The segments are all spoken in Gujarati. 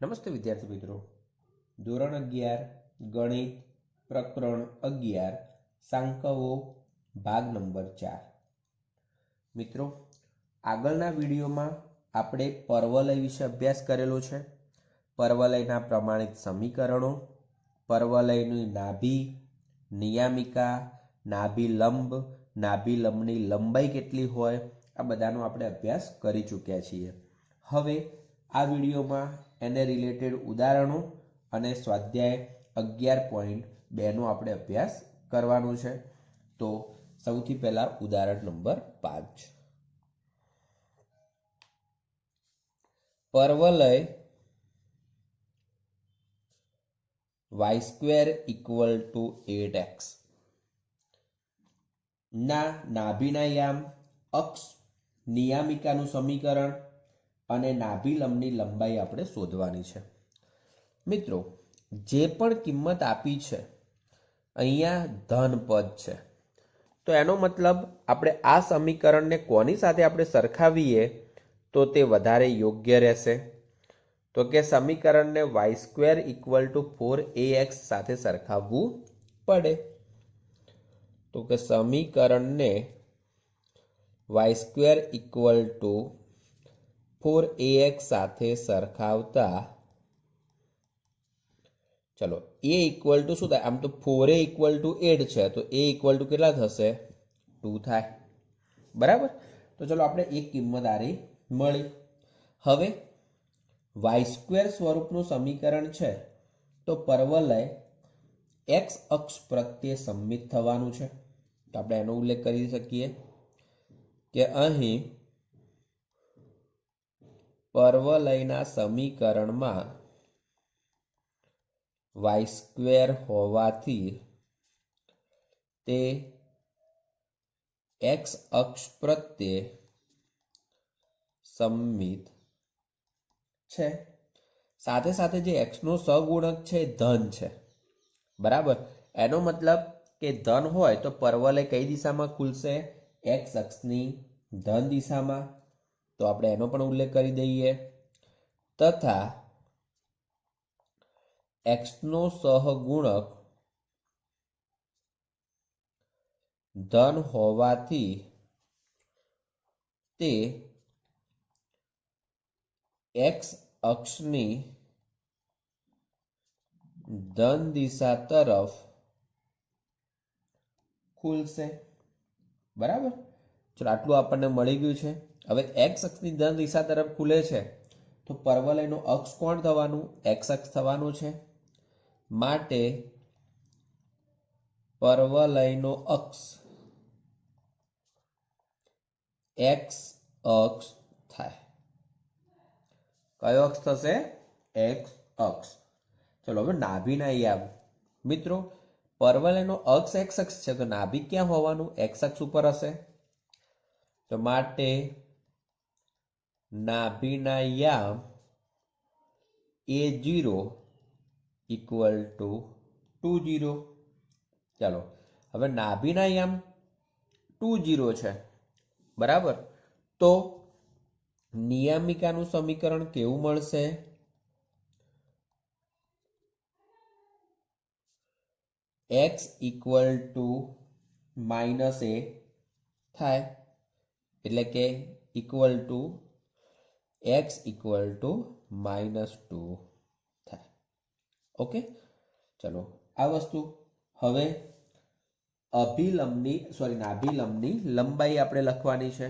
નમસ્તે વિદ્યાર્થી મિત્રો, ધોરણ 11 ગણિત પ્રકરણ 11 સાંકવો ભાગ નંબર 4. મિત્રો, આગળના વિડીયોમાં આપણે પરવલય વિશે અભ્યાસ કરેલો છે. પરવલયના પ્રમાણિત સમીકરણો, પરવલયની નાભી, નિયામિકા, નાભી લંબની લંબાઈ કેટલી હોય, આ બધાનો આપણે અભ્યાસ કરી ચૂક્યા છીએ. હવે આ વિડીયોમાં એને રિલેટેડ ઉદાહરણો અને સ્વાધ્યાય 11.2 નો આપણે અભ્યાસ કરવાનો છે. તો સૌથી પહેલા ઉદાહરણ નંબર 5. પરવલય y² = 8x ના નાભીના યામ, અક્ષ, નિયામિકાનું સમીકરણ અને નાભી લંબની લંબાઈ આપણે શોધવાની છે. મિત્રો, જે પણ કિંમત આપી છે અહીંયા ધન પદ છે, તો એનો મતલબ આપણે આ સમીકરણને કોની સાથે આપણે સરખાવીએ તો તે વધારે યોગ્ય રહેશે? તો કે સમીકરણને y² = 4ax સાથે સરખાવવું પડે. તો કે સમીકરણને y² = 4ax સાથે સરખાવતા ચલો a ઇક્વલ ટુ શું થાય? આમ તો 4a = 8 છે, તો a ઇક્વલ ટુ કેટલા થશે? 2 થાય. બરાબર. તો ચલો આપણે એક કિંમત આરી મળી. હવે y² સ્વરૂપનું સમીકરણ છે, તો પરવલય x અક્ષ પ્રત્યે સમમિત થવાનું છે. તો આપણે એનો ઉલ્લેખ કરી શકીએ કે અહીં પરવલયના સમીકરણમાં y² હોવાથી તે x અક્ષ પ્રત્યે સમમિત છે. સાથે સાથે જે x નો સહગુણક છે ધન છે. બરાબર. એનો મતલબ કે ધન હોય તો પરવલય કઈ દિશામાં ખુલશે? x અક્ષની ધન દિશામાં. તો આપણે એનો પણ ઉલ્લેખ કરી દઈએ. તથા x નો સહગુણક ધન હોવાથી તે x અક્ષની ધન દિશા તરફ ખુલશે. બરાબર. ચલો આટલું આપણને મળી ગયું છે. હવે x અક્ષની ધન દિશા તરફ ખુલે છે તો પરવલયનો અક્ષ કોણ થવાનું? x અક્ષ થવાનું છે. માટે પરવલયનો અક્ષ x અક્ષ થાય. કયો અક્ષ થશે? x અક્ષ. ચલો હવે નાભીના યામ. મિત્રો, પરવલયનો અક્ષ x અક્ષ છે, તો નાભી ક્યાં હોવાનું? x અક્ષ ઉપર હશે. તો માટે નાભીના યામ a0 = 2 0. ચાલો હવે નાભીના યામ 2 0 છે. બરાબર. તો નિયામિકાનું સમીકરણ કેવું મળશે? x = -a થાય. એટલે કે ઇક્વલ ટુ x = -2 થાય. ઓકે. ચલો આ વસ્તુ. હવે નાભિલંબની લંબાઈ આપણે લખવાની છે.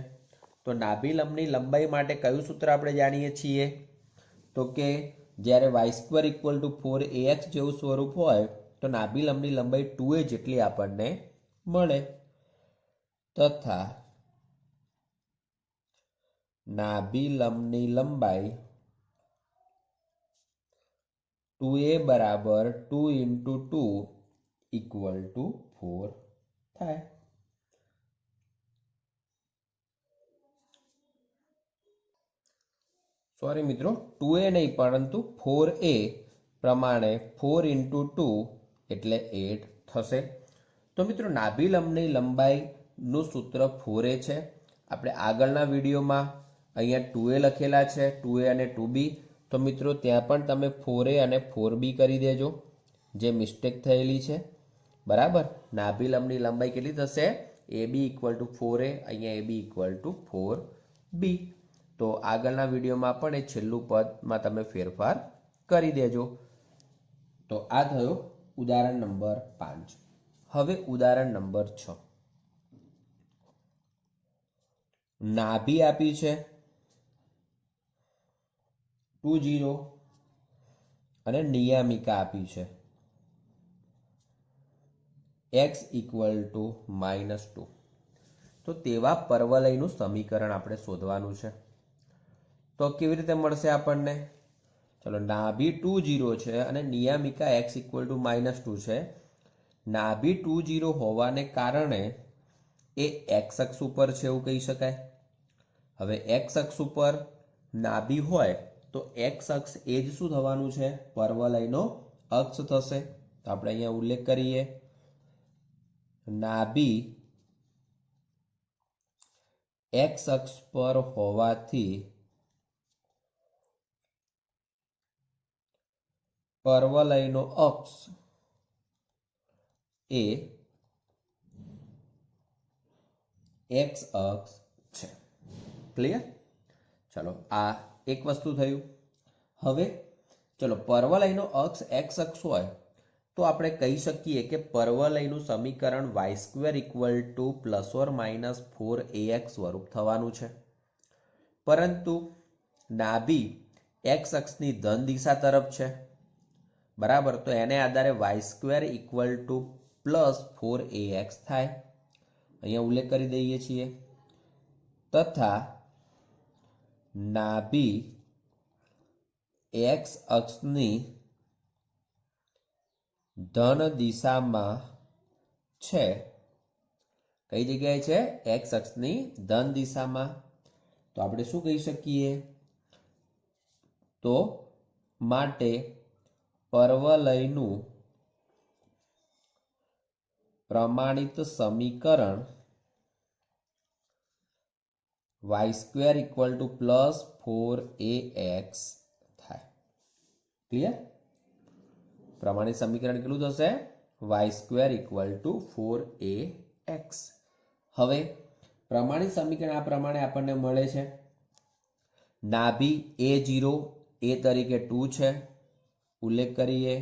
તો નાભિલંબની લંબાઈ માટે કયું સૂત્ર આપણે જાણીએ છીએ? તો કે જ્યારે y² = 4ax જેવું સ્વરૂપ હોય તો નાભિલંબની લંબાઈ 2a જેટલી આપણને મળે. તથા નાભિલંબની લંબાઈ 2a = 2 × 2 = 4 થાય. સોરી મિત્રો, 2a નહીં પરંતુ 4a પ્રમાણે 4 × 2 એટલે 8 થશે. તો મિત્રો, નાભિલંબની લંબાઈનું સૂત્ર 4a છે. આપણે આગળના વિડીયોમાં અહીંયા 2a લખેલા છે, 2a અને 2b. તો મિત્રો ત્યાં પણ તમે 4a અને 4b કરી દેજો, જે મિસ્ટેક થયેલી છે, બરાબર. નાભી લંબની લંબાઈ કેટલી થશે? AB ઇક્વલ ટુ 4a, અહીંયા AB ઇક્વલ ટુ 4b. તો આગળના વિડીયોમાં પણ એ છેલ્લું પદમાં તમે ફેરફાર કરી દેજો. તો આ થયો ઉદાહરણ નંબર 5. હવે ઉદાહરણ નંબર 6. નાભી આપી છે 2 0 અને નિયામિકા આપી છે x ઇક્વલ ટુ -2. તો તેવા પરવલયનું સમીકરણ આપણે શોધવાનું છે. તો કેવી રીતે મળશે આપણને? ચલો, નાભી 2 0 છે અને નિયામિકા x ઇક્વલ ટુ -2 છે. નાભી 2 0 હોવાને કારણે એ x અક્ષ ઉપર છે એવું કહી શકાય. હવે x અક્ષ ઉપર નાભી હોય તો x અક્ષ એ જ શું થવાનું છે? પરવલયનો અક્ષ થશે. તો આપણે અહીંયા ઉલ્લેખ કરીએ, નાભી x અક્ષ પર હોવાથી પરવલયનો અક્ષ એ x અક્ષ છે. ક્લિયર? ચલો, આ એક વસ્તુ થયું. હવે ચલો, પરવલયનો અક્ષ x અક્ષ હોય તો આપણે કહી શકીએ કે પરવલયનું સમીકરણ y² ઇક્વલ ટુ ±4ax સ્વરૂપ થવાનું છે. પરંતુ નાભી x અક્ષની ધન દિશા તરફ છે, બરાબર. તો એને આધારે y² ઇક્વલ ટુ +4ax થાય. અહીંયા ઉલ્લેખ કરી દઈએ છીએ. તથા નાભી x અક્ષની ધન દિશામાં છે. કઈ જગ્યાએ છે? x અક્ષની ધન દિશામાં. તો આપણે શું કહી શકીએ? તો માટે પરવલયનું પ્રમાણિત સમીકરણ y² ઇક્વલ ટુ +4ax થાય. ક્લિયર? પ્રમાણિત સમીકરણ કેટલું થશે? y² equal to 4ax. હવે પ્રમાણિત સમીકરણ આ પ્રમાણે આપણને મળે છે. નાભી a0 a તરીકે 2 છે, ઉલ્લેખ કરીએ.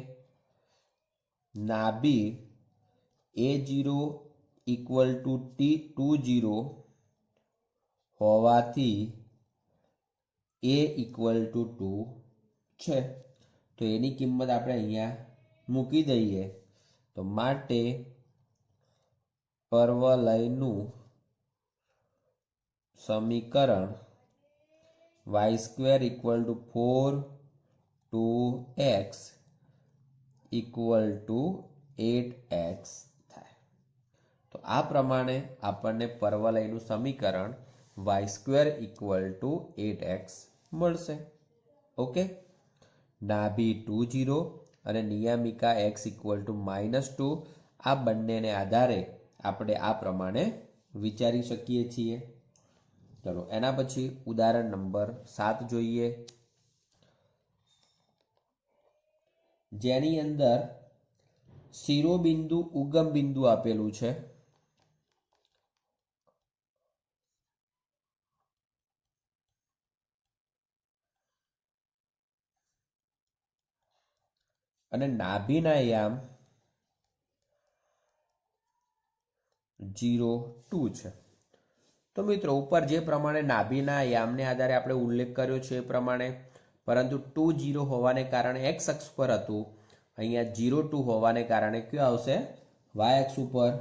નાભી a0 ઇક્વલ ટુ 2 0 હોવાથી a ઇક્વલ ટુ 2 છે. તો એની કિંમત આપણે અહીંયા મૂકી દઈએ. તો માટે પરવલયનું સમીકરણ y² equal to 4 2x equal to 8x થાય. તો આ પ્રમાણે આપણને પરવલયનું સમીકરણ y² ઇક્વલ ટુ 8x મળશે. ઓકે. નાભી 2 0 અને નિયામિકા x ઇક્વલ ટુ -2, આ બંનેને આધારે આપણે આ પ્રમાણે વિચારી શકીએ છીએ. ચલો, એના પછી ઉદાહરણ નંબર 7 જોઈએ, જેની અંદર શિરોબિંદુ ઉગમ બિંદુ આપેલું છે. અને નાભીના યામ 0 2 છે. તો મિત્રો, ઉપર જે પ્રમાણે નાભીના યામને આધારે આપણે ઉલ્લેખ કર્યો છે એ પ્રમાણે, પરંતુ 2 0 હોવાને કારણે x અક્ષ પર હતું, અહીંયા 0 2 હોવાને કારણે કયું આવશે? y અક્ષ ઉપર.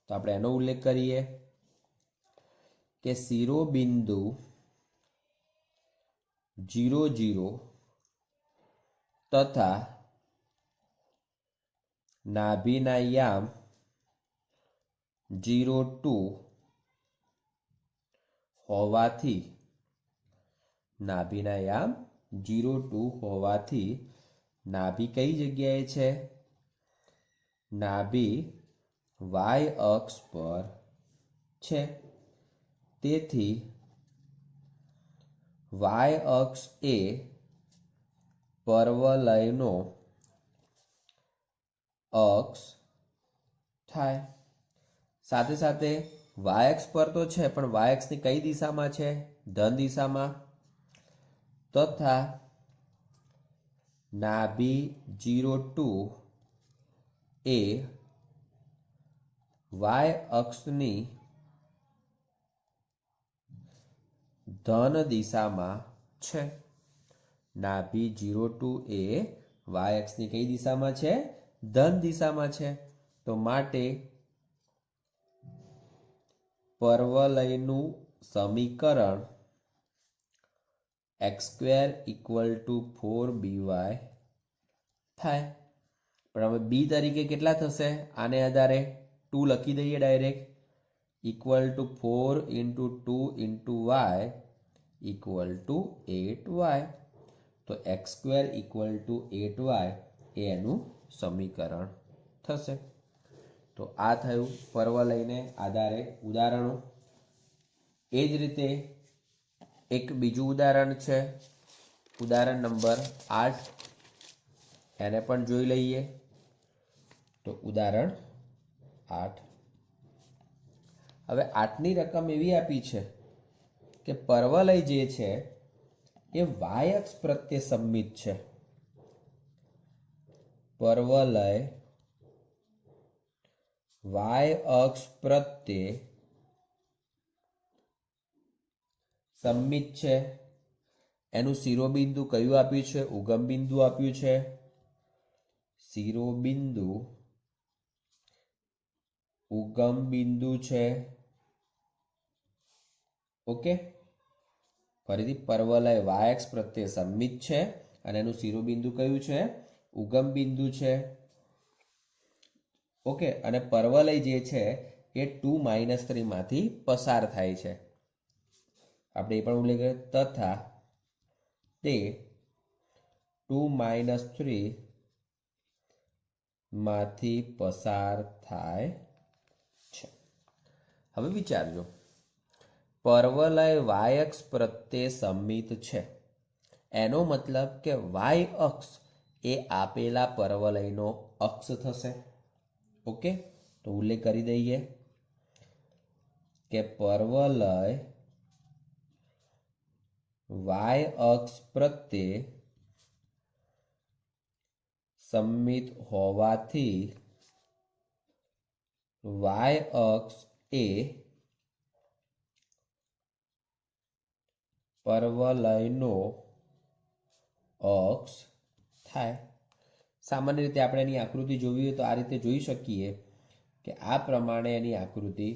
તો આપણે એનો ઉલ્લેખ કરીએ કે શિરોબિંદુ 0 0 તથા નાભીના યામ 0 2 હોવાથી, નાભીના યામ 0 2 હોવાથી નાભી કઈ જગ્યાએ છે? નાભી y અક્ષ પર છે. તેથી y અક્ષ એ પરવલયનો અક્ષ થાય। સાથે સાથે વાય અક્ષ પર તો છે, પણ વાય અક્ષની કઈ દિશામાં છે? ધન દિશામાં। તથા નાભી 02 એ વાય અક્ષની ધન દિશામાં છે। નાભી 02 એ વાય અક્ષની કઈ દિશામાં છે? ધન દિશામાં છે। તો માટે પરવલયનું સમીકરણ x² = 4by થાય। પણ હવે બી તરીકે કેટલા થશે? આને આધારે 2 લખી દઈએ ડાયરેક્ટ, = 4 × 2 × y = 8y। તો x² = 8y એ એનું સમીકરણ થશે। તો આ થયું પરવલયને આધારે ઉદાહરણો। એ જ રીતે એક બીજું ઉદાહરણ છે, ઉદાહરણ નંબર 8, એને પણ જોઈ લઈએ। તો ઉદાહરણ 8, હવે 8ની રકમ એવી આપી છે કે પરવલય જે છે એ વાય અક્ષ પ્રત્યે સમમિત છે। પરવલય વાય અક્ષ પ્રત્યે સમમિત છે। એનું શિરોબિંદુ કયું આપ્યું છે? ઉગમ બિંદુ આપ્યું છે। શિરોબિંદુ ઉગમ બિંદુ છે। ઓકે, ફરીથી પરવલય વાય અક્ષ પ્રત્યે સમમિત છે અને એનું શિરોબિંદુ કયું છે? ઉગમ બિંદુ છે। ઓકે, અને પરવલય જે છે એ 2 - 3 માંથી પસાર થાય છે। આપણે એ પણ ઉલ્લેખ કર્યો, તથા તે 2 - 3 માંથી પસાર થાય છે। હવે વિચારજો, પરવલય વાય અક્ષ પ્રત્યે સમમિત છે, એનો મતલબ કે વાય અક્ષ એ આપેલા પરવલયનો અક્ષ થશે। ઓકે, તો ઉલ્લેખ કરી દઈએ કે પરવલય વાય અક્ષ પ્રત્યે સમમિત હોવાથી વાય અક્ષ એ પરવલયનો અક્ષ થાય। સામાન્ય રીતે આપણે એની આકૃતિ જોવી હોય તો આ રીતે જોઈ શકીએ કે આ પ્રમાણે એની આકૃતિ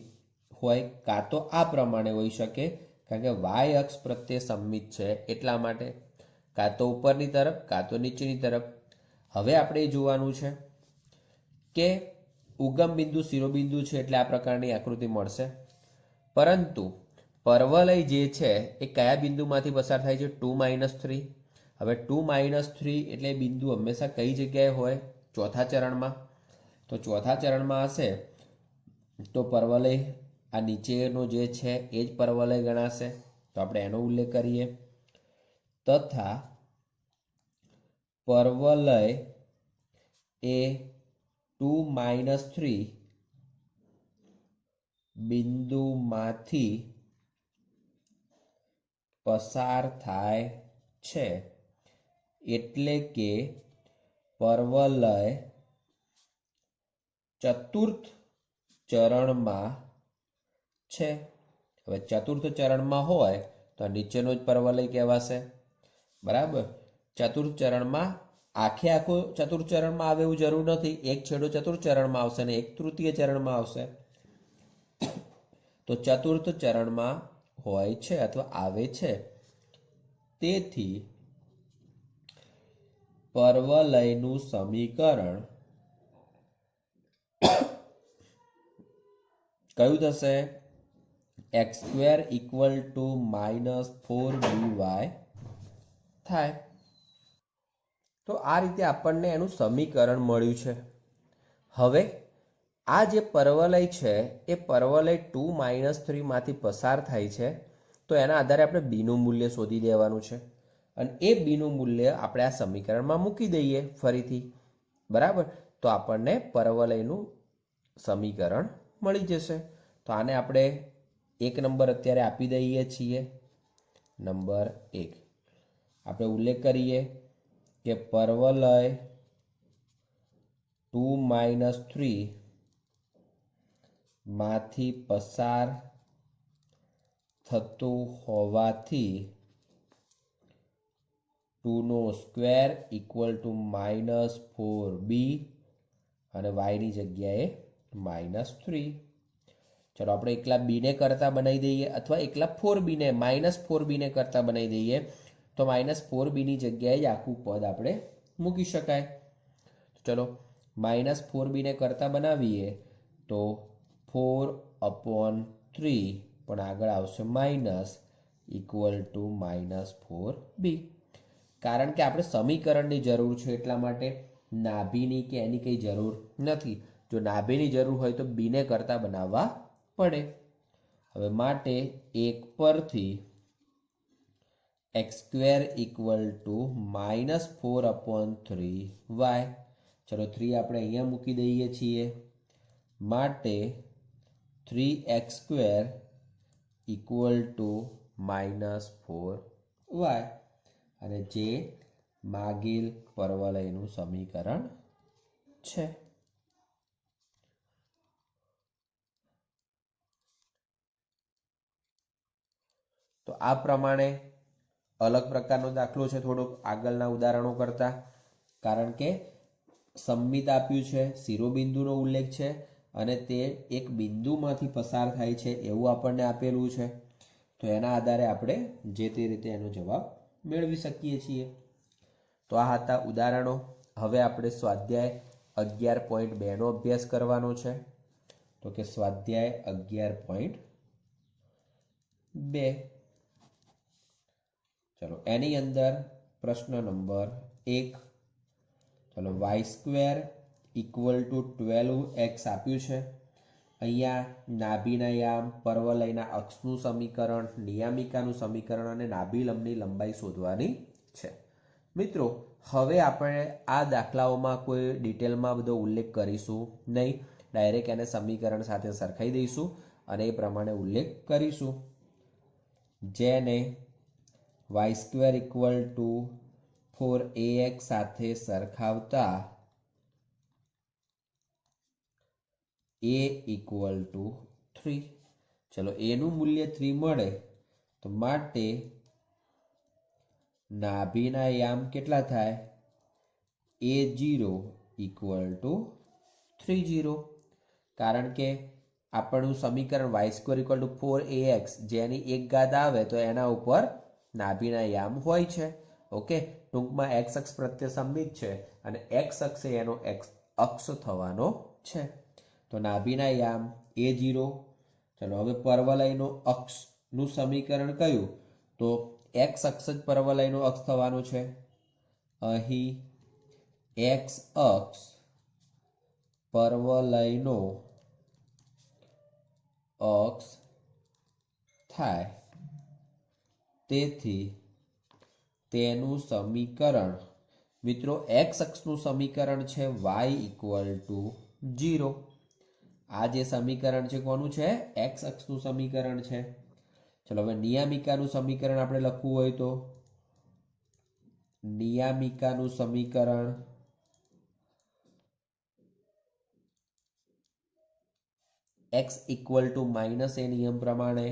હોય, કાં તો આ પ્રમાણે હોઈ શકે, કારણ કે વાય અક્ષ પ્રત્યે સમમિત છે એટલા માટે, કાં તો ઉપરની તરફ કાં તો નીચેની તરફ। હવે આપણે એ જોવાનું છે કે ઉગમ બિંદુ શિરોબિંદુ છે એટલે આ પ્રકારની આકૃતિ મળશે, પરંતુ પરવલય જે છે એ કયા બિંદુમાંથી પસાર થાય છે? 2 - 3। હવે 2 - 3 એટલે બિંદુ હંમેશા કઈ જગ્યાએ હોય? ચોથા ચરણમાં। તો ચોથા ચરણમાં હશે તો પરવલય આ નીચેનો જે છે એ જ પરવલય ગણાશે। તો આપણે એનો ઉલ્લેખ કરીએ, તથા પરવલય એ 2 - 3 બિંદુમાંથી પસાર થાય છે, એટલે કે પરવલય ચતુર્થ ચરણમાં છે। હવે ચતુર્થ ચરણમાં હોય તો નીચેનો જ પરવલય કહેવાશે, બરાબર। ચતુર્થ ચરણમાં આખું ચતુર્થ ચરણમાં આવે એવું જરૂર નથી, એક છેડો ચતુર્થ ચરણમાં આવશે અને એક તૃતીય ચરણમાં આવશે। તો ચતુર્થ ચરણમાં હોય છે અથવા આવે છે, તેથી પરવલયનું સમીકરણ કયું થશે? x² = -4by થાય। તો આ રીતે આપણને એનું સમીકરણ મળ્યું છે। હવે આ જે પરવલય છે એ પરવલય 2 - 3 માંથી પસાર થાય છે, તો એના આધારે આપણે બીનું મૂલ્ય શોધી દેવાનું છે। અને એ બીનું મૂલ્ય આપણે આ સમીકરણમાં મૂકી દઈએ ફરીથી, બરાબર, તો આપણને પરવલયનું સમીકરણ મળી જશે. તો આને આપણે 1 નંબર અત્યારે આપી દઈએ છીએ. નંબર 1 આપણે ઉલ્લેખ કરીએ કે પરવલય 2 - 3 માંથી પસાર થતું હોવાથી 2² = -4b અને y ની જગ્યાએ -3. ચલો આપણે એકલા b ને કરતા બનાવી દઈએ અથવા એકલા 4b ને -4b ને કરતા બનાવી દઈએ. તો -4b ની જગ્યાએ જ આખું પદ આપણે મૂકી શકાય. ચલો -4b ને કરતા બનાવીએ તો 4/3 પણ આગળ આવશે માઇનસ = -4b. કારણ કે આપણે સમીકરણની જરૂર છે એટલા માટે નાભીની કે એની કંઈ જરૂર નથી. જો નાભીની જરૂર હોય તો b ને કરતા બનાવવા પડે. હવે માટે 1 પરથી x² = -4/3y. ચલો 3 આપણે અહીંયા મૂકી દઈએ છીએ. માટે 3x² = -4y અને જે માગેલ પરવલયનું સમીકરણ છે. તો આ પ્રમાણે અલગ પ્રકારનો દાખલો છે થોડોક આગળના ઉદાહરણો કરતા, કારણ કે સંમિત આપ્યું છે, શિરોબિંદુનો ઉલ્લેખ છે અને તે એક બિંદુમાંથી પસાર થાય છે એવું આપણને આપેલું છે. તો એના આધારે આપણે જે તે રીતે એનો જવાબ મેળવી શકીએ છીએ. તો આ હતા ઉદાહરણો. હવે આપણે સ્વાધ્યાય 11.2 નો અભ્યાસ કરવાનો છે. તો કે સ્વાધ્યાય 11.2. ચલો એની અંદર પ્રશ્ન નંબર 1. ચલો y² = 12x આપ્યું છે. અહીંયા નાભીના યામ, પરવલયના અક્ષનું સમીકરણ, નિયામિકાનું સમીકરણ અને નાભી લંબની લંબાઈ શોધવાની છે. મિત્રો હવે આપણે આ દાખલાઓમાં કોઈ ડિટેલમાં બધો ઉલ્લેખ કરીશું નહીં. ડાયરેક્ટ એને સમીકરણ સાથે સરખાઈ દઈશું અને એ પ્રમાણે ઉલ્લેખ કરીશું. જેને y² = 4ax સાથે સરખાવતા a = 3. ચલો એનું મૂલ્ય 3 મળે તો માટે નાભીના યામ કેટલા થાય? a0 = 30. કારણ કે આપણું સમીકરણ y² = 4ax જેની એક ઘાત આવે તો એના ઉપર નાભીના યામ હોય છે. ઓકે, ટૂંકમાં x અક્ષ પ્રત્યે સંમિત છે અને x અક્ષ એનો અક્ષ થવાનો છે. તો નાભીના યામ a0. ચલો હવે પરવલયનો અક્ષનું સમીકરણ કયું? તો x અક્ષ જ પરવલયનો અક્ષ થવાનો છે. અહીં x અક્ષ પરવલયનો અક્ષ થાય. તેથી તેનું સમીકરણ, મિત્રો x અક્ષનું સમીકરણ છે y = 0. આ જે સમીકરણ છે કોનું છે? x અક્ષનું સમીકરણ છે. ચલો હવે નિયામિકાનું સમીકરણ આપણે લખવું હોય તો નિયામિકાનું સમીકરણ x = -a નિયમ પ્રમાણે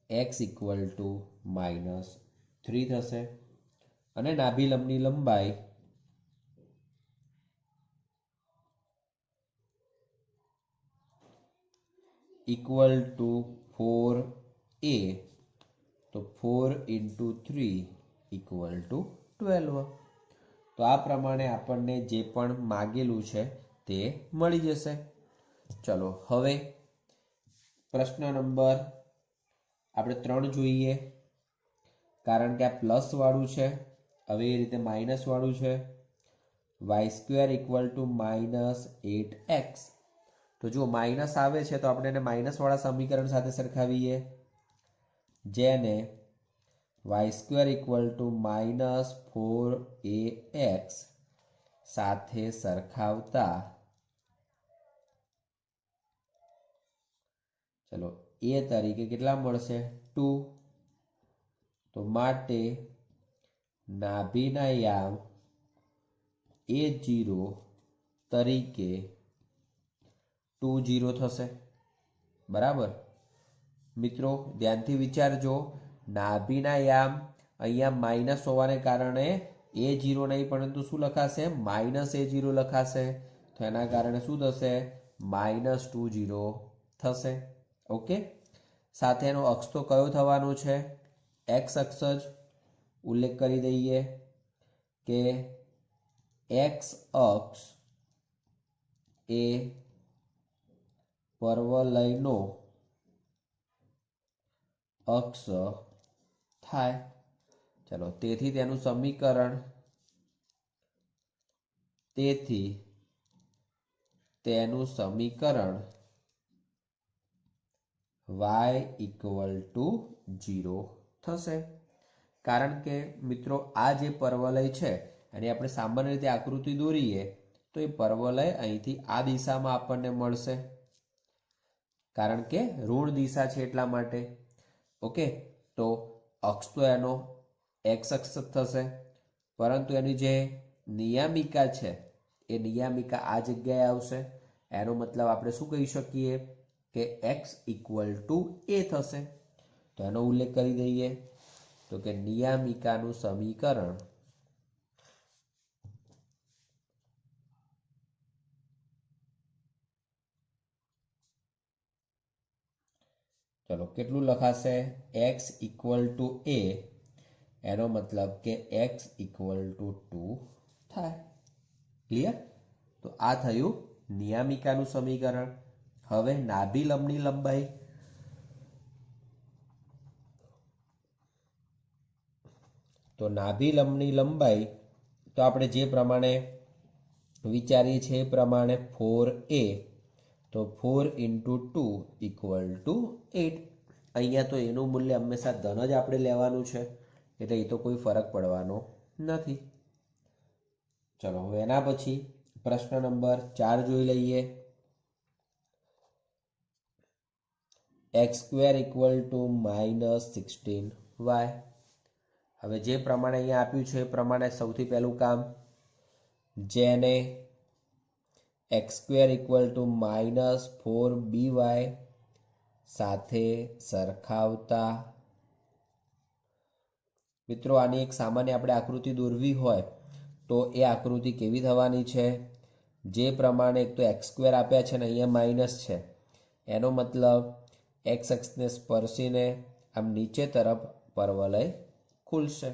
x = -3 થશે અને નાભી લંબની લંબાઈ = 4a. તો 4 × 3 = 12. તો આ પ્રમાણે આપણને જે પણ માગેલું છે તે મળી જશે. ચલો હવે પ્રશ્ન નંબર આપણે 3 જોઈએ. કારણ કે આ પ્લસ વાળું છે, હવે એ રીતે માઇનસ વાળું છે. y² = -8x. તો જો માઇનસ આવે છે તો આપણે એને માઇનસ વાળા સમીકરણ સાથે સરખાવીએ. જેને y² ઇક્વલ ટુ -4ax સાથે સરખાવતા ચલો એ તરીકે કેટલા મળશે 2। તો માટે નાભીના યામ A0 તરીકે 2 0 થશે। બરાબર મિત્રો ધ્યાનથી વિચારજો, નાભીના યામ અહીંયા માઇનસ હોવાને કારણે A0 નહીં પરંતુ શું લખાશે -A0 લખાશે। તો એના કારણે શું થશે -20 થશે। ઓકે, સાથે એનો અક્ષ તો કયો થવાનો છે x અક્ષ જ। ઉલ્લેખ કરી દઈએ કે x અક્ષ એ પરવલયનો અક્ષ થાય। ચલો તેથી તેનું સમીકરણ y ઇક્વલ ટુ 0 થશે। કારણ કે મિત્રો આ જે પરવલય છે એની આપણે સામાન્ય રીતે આકૃતિ દોરીએ તો એ પરવલય અહીંથી આ દિશામાં આપણને મળશે, કારણ કે ઋણ દિશા છે એટલા માટે। ઓકે, તો અક્ષ તો એનો x અક્ષ થશે, પરંતુ એની જે નિયામિકા છે એ નિયામિકા આ જગ્યાએ આવશે। એનો મતલબ આપણે શું કહી શકીએ કે x ઇક્વલ ટુ a થશે। તો એનો ઉલ્લેખ કરી દઈએ તો કે નિયામિકાનું સમીકરણ ચલો કેટલું લખાશે x ઇક્વલ ટુ a, એનો મતલબ કે x ઇક્વલ ટુ 2 થાય। ક્લિયર? તો આ થયું નિયામિકાનું સમીકરણ। હવે નાભી લંબની લંબાઈ, તો નાભી લંબની લંબાઈ તો આપણે જે પ્રમાણે વિચારીએ છીએ એ પ્રમાણે 4a, તો 4 × 2 ઇક્વલ ટુ 8। અહીંયા તો એનું મૂલ્ય હંમેશા ધન જ આપણે લેવાનું છે, એટલે એ તો કોઈ ફરક પડવાનો નથી। ચલો હવે એના પછી પ્રશ્ન નંબર 4 જોઈ લઈએ। x² equal to -16y। હવે જે પ્રમાણે અહીંયા આપ્યું છે એ પ્રમાણે સૌથી પહેલું કામ, જેને x² ઇક્વલ ટુ -4by સાથે સરખાવતા મિત્રો આની એક સામાન્ય આપણે આકૃતિ દોરવી હોય તો એ આકૃતિ કેવી થવાની છે, જે પ્રમાણે એક તો x² આપ્યા છે ને અહીંયા માઇનસ છે, એનો મતલબ x અક્ષને સ્પર્શીને આમ નીચે તરફ પરવલય ખુલશે।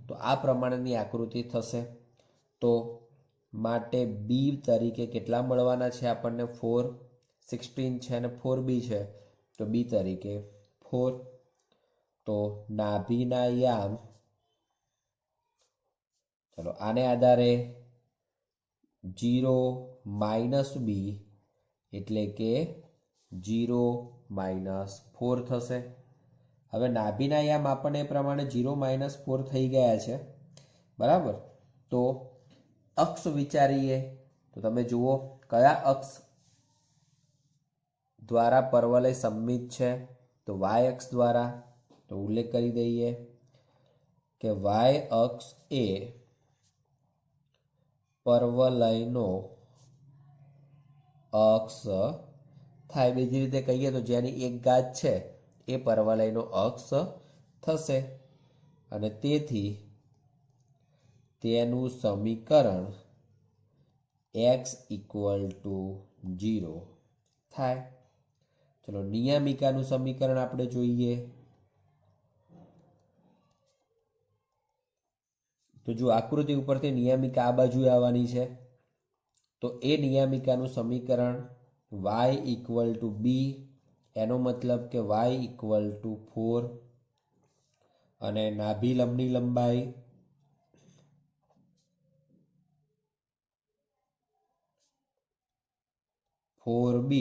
તો આ પ્રમાણેની આકૃતિ થશે। તો માટે b તરીકે કેટલા મળવાના છે આપણને 4, 16 છે અને 4b છે, તો b તરીકે 4। તો નાભીના યામ, ચલો આને આધારે 0 - b એટલે કે 0 - 4 થશે। હવે નાભીના યામ આપણને એ પ્રમાણે 0 - 4 થઈ ગયા છે। બરાબર, તો અક્ષ વિચારીએ તો તમે જુઓ કયા અક્ષ દ્વારા પરવલય સમમિત છે, તો y અક્ષ દ્વારા। તો ઉલ્લેખ કરી દઈએ કે y અક્ષ એ પરવલયનો અક્ષ થાય। બીજી રીતે કહીએ તો જેની એક ઘાત છે એ પરવલયનો અક્ષ થશે, અને તેથી તેનું સમીકરણ x ઇક્વલ ટુ 0 થાય। ચલો નિયામિકાનું સમીકરણ આપણે જોઈએ તો જો આકૃતિ ઉપરથી નિયામિકા આ બાજુ આવવાની છે, તો એ નિયામિકાનું સમીકરણ y ઇક્વલ ટુ b, એનો મતલબ કે y ઇક્વલ ટુ 4, અને નાભી લંબની લંબાઈ (4b)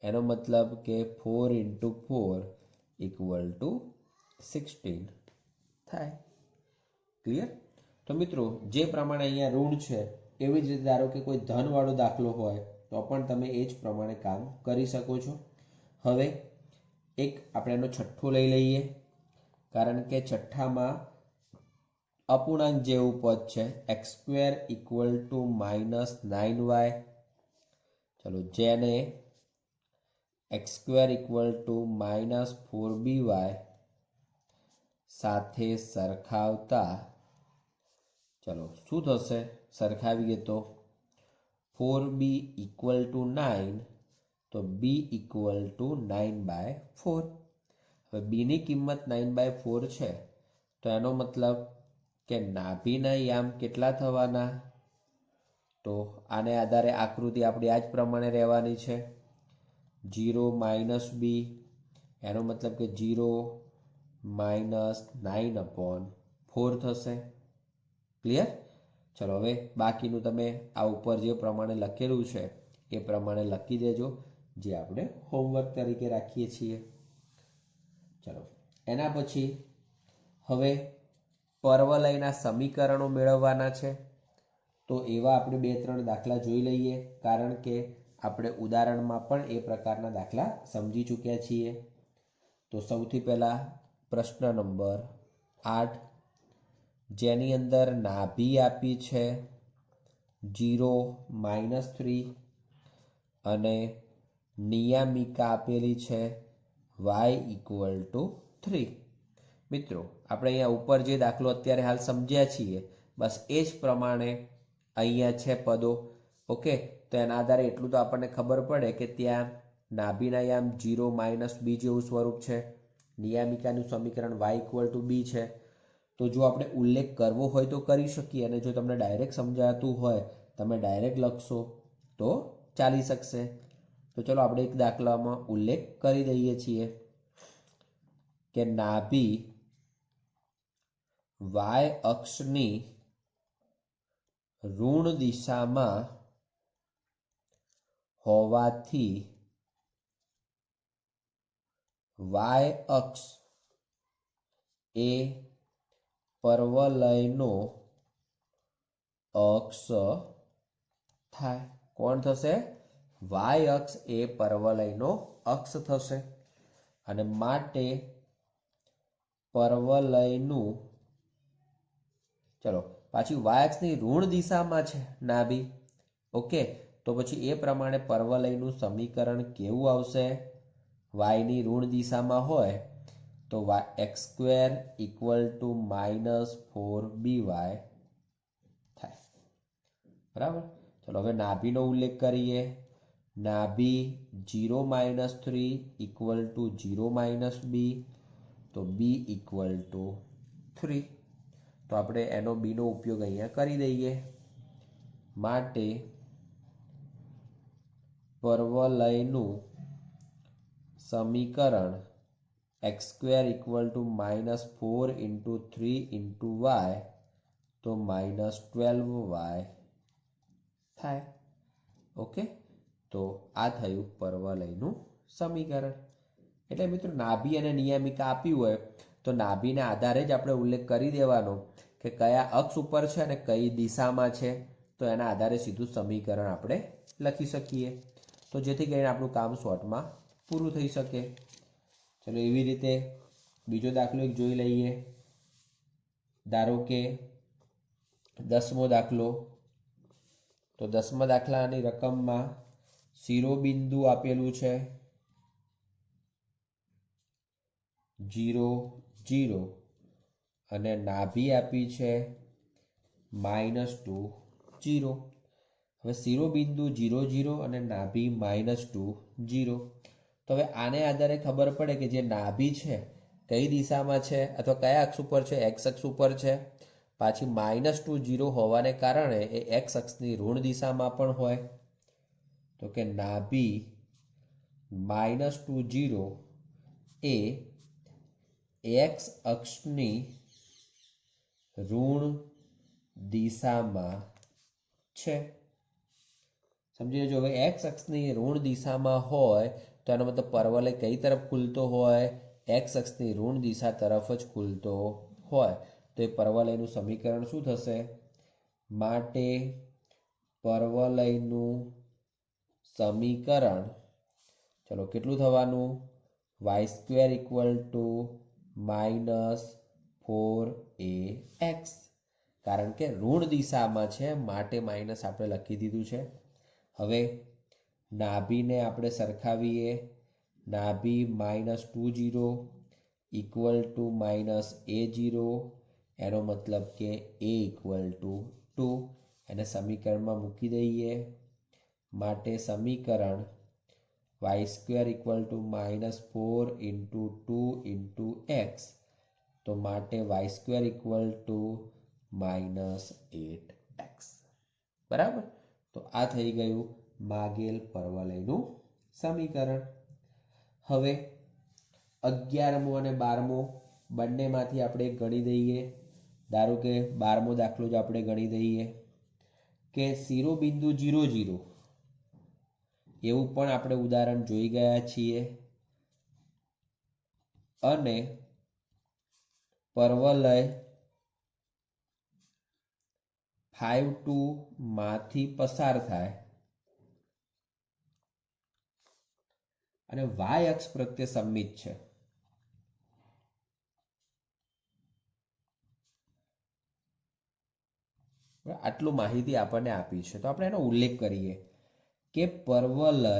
એનો મતલબ કે 4 × 4 ઇક્વલ ટુ 16 થાય। ક્લિયર? તો મિત્રો જે પ્રમાણે અહીંયા ઋણ છે એવી જ રીતે ધારો કે કોઈ ધનવાળો દાખલો હોય તો પણ તમે એ જ પ્રમાણે કામ કરી શકો છો। હવે એક આપણે એનો છઠ્ઠો લઈ લઈએ, કારણ કે છઠ્ઠામાં અપૂર્ણાંક જેવું પદ છે x² = -9y। ચલો, જેને x² = -4by સાથે સરખાવતા, ચલો શું થશે? સરખાવીએ તો 4b = 9, તો b = 9/4। હવે b ની કિંમત 9/4 છે, તો એનો મતલબ કે નાભીના યામ કેટલા થવાના? તો આને આધારે આકૃતિ આપણી આ જ પ્રમાણે રહેવાની છે, 0 - b, એનો મતલબ કે 0 - 9/4 થશે। ક્લિયર? ચલો, હવે બાકીનું તમે આ ઉપર જે પ્રમાણે લખેલું છે એ પ્રમાણે લખી દેજો, જે આપણે હોમવર્ક તરીકે રાખીએ છીએ। ચલો, એના પછી હવે પરવલયના સમીકરણો મેળવવાના છે, તો એવા આપણે 2-3 દાખલા જોઈ લઈએ, કારણ કે આપણે ઉદાહરણમાં પણ એ પ્રકારના દાખલા સમજી ચૂક્યા છીએ। તો સૌથી પહેલા પ્રશ્ન નંબર 8, જેની અંદર નાભી આપી છે 0 - 3 અને નિયામિકા આપેલી છે y = 3। મિત્રો આપણે અહીંયા ઉપર જે દાખલો અત્યારે હાલ સમજ્યા છીએ બસ એ જ પ્રમાણે અહીંયા છે પદો। ઓકે, તો એના આધારે એટલું તો આપણને ખબર પડે કે ત્યાં નાભીના યામ 0 - b જેવું સ્વરૂપ છે, નિયામિકાનું સમીકરણ y = b છે। તો જો આપણે ઉલ્લેખ કરવો હોય તો કરી શકીએ, અને જો તમને ડાયરેક્ટ સમજાતું હોય તમે ડાયરેક્ટ લખશો તો ચાલી શકશે। તો ચલો આપણે એક દાખલામાં ઉલ્લેખ કરી દઈએ છીએ કે નાભી y અક્ષની ઋણ દિશામાં હોવાથી y અક્ષ એ પરવલયનો અક્ષ થાય। કોણ થશે? y અક્ષ એ પરવલયનો અક્ષ થશે, અને માટે પરવલયનું, ચલો પાછી y અક્ષની ઋણ દિશામાં છે નાભી। ઓકે, તો પછી એ પ્રમાણે પરવલયનું સમીકરણ કેવું આવશે? y ની ઋણ દિશામાં હોય તો x² = -4by થાય। બરાબર? ચલો હવે નાભીનો ઉલ્લેખ કરીએ। નાભી 0 - 3 = 0 - b, તો b = 3। તો આપણે એનો b નો ઉપયોગ અહીંયા કરી દઈએ, માટે પરવલયનું સમીકરણ x² = -4 × 3 × y, તો -12y થાય। ઓકે, તો આ થયું પરવલયનું સમીકરણ। એટલે મિત્રો નાભી અને નિયામિકા આપ્યું હોય તો નાભીના આધારે જ આપણે ઉલ્લેખ કરી દેવાનો કે કયા અક્ષ ઉપર છે અને કઈ દિશામાં છે, તો એના આધારે સીધું સમીકરણ આપણે લખી શકીએ, તો જેથી કરીને આપણું કામ શોર્ટમાં પૂરું થઈ શકે। ચલો, એવી રીતે બીજો દાખલો એક જોઈ લઈએ। ધારો કે 10મો દાખલો, તો 10મા દાખલાની રકમમાં શિરોબિંદુ આપેલું છે 0 0 અને નાભી આપી છે -2 0। હવે શિરોબિંદુ 0 0 અને નાભી -2 0, તો હવે આને આધારે ખબર પડે કે જે નાભી છે કઈ દિશામાં છે અથવા કયા અક્ષ ઉપર છે? x અક્ષ ઉપર છે। પાછી -2 0 હોવાને કારણે એ x અક્ષની ઋણ દિશામાં પણ હોય, તો કે નાભી -2 0 એ x અક્ષની ઋણ દિશામાં છે। સમજી લેજો। હવે x અક્ષની ઋણ દિશામાં હોય તો એનો મતલબ પરવલય કઈ તરફ ખુલતો હોય? એક્સ અક્ષની ઋણ દિશા તરફ જ ખુલતો હોય તો એ પરવલયનું સમીકરણ શું થશે? માટે પરવલયનું સમીકરણ ચલો કેટલું થવાનું? y² - 4ax, કારણ કે ઋણ દિશામાં છે માટે માઇનસ આપણે લખી દીધું છે. હવે નાભીને આપણે સરખાવીએ. નાભી -20 = -a0, એનો મતલબ કે a = 2. એને સમીકરણમાં મૂકી દઈએ. માટે સમીકરણ y² = -4 × 2 × x, તો માટે y² = -8x. બરાબર? તો આ થઈ ગયું માગેલ પરવલયનું સમીકરણ. હવે 11મો અને 12મો બંનેમાંથી આપણે ગણી દઈએ. ધારો કે 12મો દાખલો જ આપણે ગણી દઈએ કે શિરોબિંદુ 0, 0 એવું પણ આપણે ઉદાહરણ જોઈ ગયા છીએ. અને પરવલય 5, 2 માંથી પસાર થાય અને y અક્ષ પ્રત્યે સમમિત છે. આટલું માહિતી આપણને આપી છે, તો આપણે એનો ઉલ્લેખ કરીએ કે પરવલય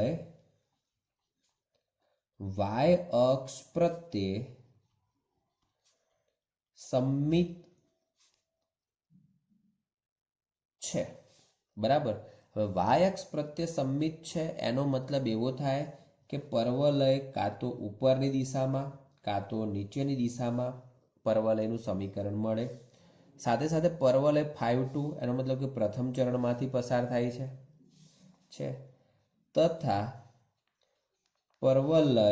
y અક્ષ પ્રત્યે સમમિત છે. બરાબર? હવે y અક્ષ પ્રત્યે સમમિત છે એનો મતલબ એવો થાય કે પરવલય કાં તો ઉપરની દિશામાં કાં તો નીચેની દિશામાં પરવલયનું સમીકરણ મળે. સાથે સાથે પરવલય 5, 2 એનો મતલબ કે પ્રથમ ચરણમાંથી પસાર થાય છે તથા પરવલય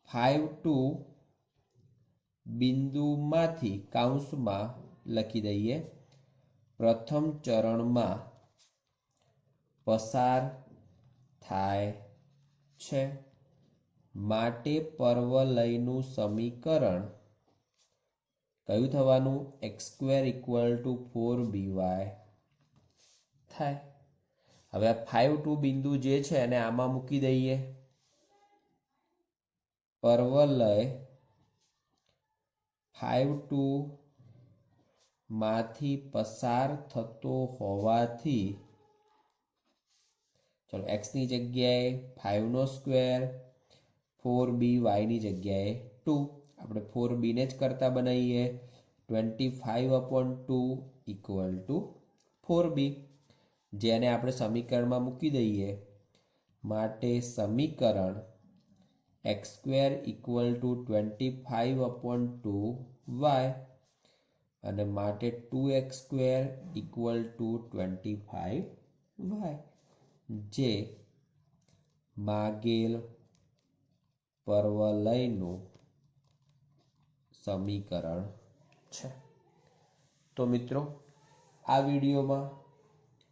5, 2 બિંદુમાંથી કૌંસમાં લખી દઈએ પ્રથમ ચરણમાં પસાર થાય છે. માટે પરવલયનું સમીકરણ કયું થવાનું? x² = 4by થાય. હવે આ 5, 2 બિંદુ જે છે એને આમાં મૂકી દઈએ. પરવલય 5, 2 માંથી પસાર થતો હોવાથી ચલો x ની જગ્યાએ 5² 4b, y ની જગ્યાએ 2. આપણે 4b ને જ કરતા બનાવીએ. 25/2 = 4b, જેને આપણે સમીકરણમાં મૂકી દઈએ. માટે સમીકરણ x² = 25/2y અને માટે 2x² = 25y, જે માગેલ પરવલયનું સમીકરણ છે. તો મિત્રો, આ વિડીયોમાં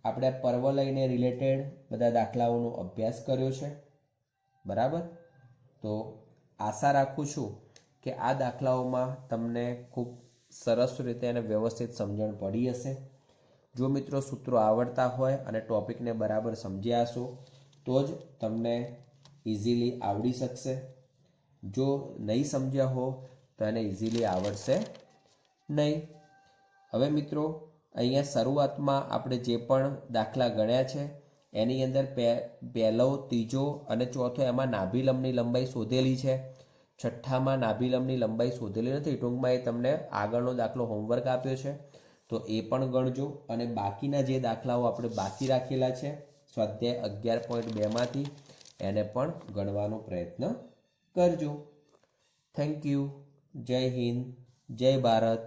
આપણે પરવલયને રિલેટેડ બધા દાખલાઓનો અભ્યાસ કર્યો છે. બરાબર? તો આશા રાખું છું કે આ દાખલાઓમાં તમને ખૂબ સરસ રીતે અને વ્યવસ્થિત સમજણ પડી હશે. જો મિત્રો સૂત્રો આવડતા હોય અને ટોપિકને બરાબર સમજ્યા હશો તો જ તમને ઇઝીલી આવડી શકશે. જો નહીં સમજ્યા હો તો એને ઇઝીલી આવડશે નહીં. હવે મિત્રો, અહીંયા શરૂઆતમાં આપણે જે પણ દાખલા ગણ્યા છે એની અંદર પહેલો, ત્રીજો અને ચોથો એમાં નાભિલંબની લંબાઈ શોધેલી છે. છઠ્ઠામાં નાભિલંબની લંબાઈ શોધેલી નથી. ટૂંકમાં એ તમને આગળનો દાખલો હોમવર્ક આપ્યો છે, તો એ પણ ગણજો. અને બાકીના જે દાખલાઓ આપણે બાકી રાખેલા છે સ્વાધ્યાય 11.2 માંથી, એને પણ ગણવાનો પ્રયત્ન કરજો. Thank you. જય હિન્દ, જય ભારત.